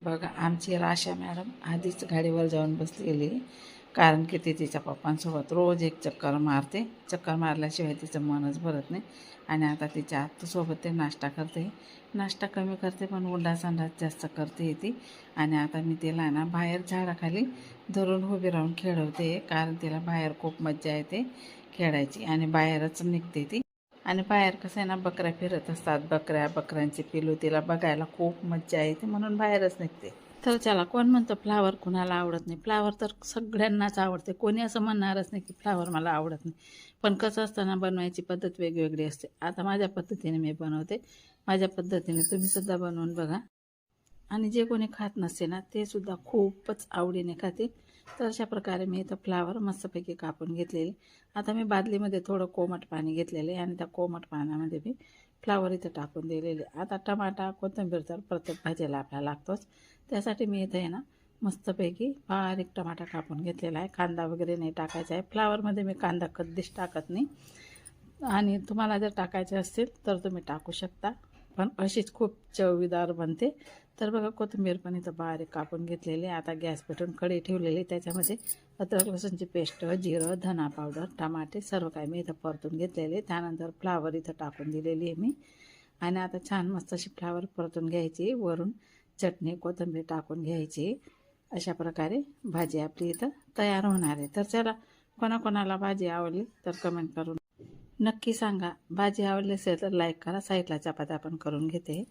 बघा आमची राशा मॅडम आधीच गाडीवर जाऊन बसलेली, कारण की ती तिच्या पप्पांसोबत रोज एक चक्कर मारते. चक्कर मारल्याशिवाय तिचं मनच भरत नाही. आणि आता तिच्या आत्तूसोबत ते नाश्ता करते. नाश्ता कमी करते पण उंडासंडास जास्त करते ती. आणि आता मी तिला ना बाहेर झाडाखाली धरून उभी राहून खेळवते, कारण तिला बाहेर खूप मज्जा येते खेळायची आणि बाहेरच निघते ती. आणि बाहेर कसं आहे ना, बकऱ्या फिरत असतात, बकऱ्यांचे पिलू तिला बघायला खूप मज्जा येते, म्हणून बाहेरच निघते. तर चला, कोण म्हणतं फ्लावर कुणाला आवडत नाही? फ्लावर तर सगळ्यांनाच आवडते, कोणी असं म्हणणारच नाही की फ्लावर मला आवडत नाही. पण कसं असतं ना, बनवायची पद्धत वेगवेगळी असते. आता माझ्या पद्धतीने मी बनवते, माझ्या पद्धतीने तुम्हीसुद्धा बनवून बघा. आणि जे कोणी खात नसते ना, ते सुद्धा खूपच आवडीने खातील. तर अशा प्रकारे मी इथं फ्लावर मस्तपैकी कापून घेतलेले. आता मी बादलीमध्ये थोडं कोमट पाणी घेतलेले आणि त्या कोमट पाण्यामध्ये मी फ्लावर इथं टाकून दिलेले. आता टमाटा, कोथिंबीर तर प्रत्येक भाजीला आपल्याला लागतोच. त्यासाठी मी इथं आहे ना, मस्तपैकी बारीक टमाटा कापून घेतलेला आहे. कांदा वगैरे नाही टाकायचा आहे. फ्लावरमध्ये मी कांदा कधीच टाकत नाही. आणि तुम्हाला जर टाकायचे असतील तर तुम्ही टाकू शकता, पण अशीच खूप चवीदार बनते. तर बघा, कोथिंबीर पण इथं बारीक कापून घेतलेली. आता गॅस पेटवून कढई ठेवलेली, त्याच्यामध्ये अद्रक लसूणची पेस्ट, जिरं, धना पावडर, टमाटे सर्व काही मी इथं परतून घेतलेले. त्यानंतर फ्लावर इथं टाकून दिलेली आहे मी. आणि आता छान मस्त अशी फ्लावर परतून घ्यायची, वरून चटणी कोथिंबीर टाकून घ्यायची. अशा प्रकारे भाजी आपली इथं तयार होणार आहे. तर चला, कोणाकोणाला भाजी आवडली तर कमेंट करून नक्की सांगा. भाजी आवडली असेल तर लाईक करा. साईडला चपात्या पण करून घेते.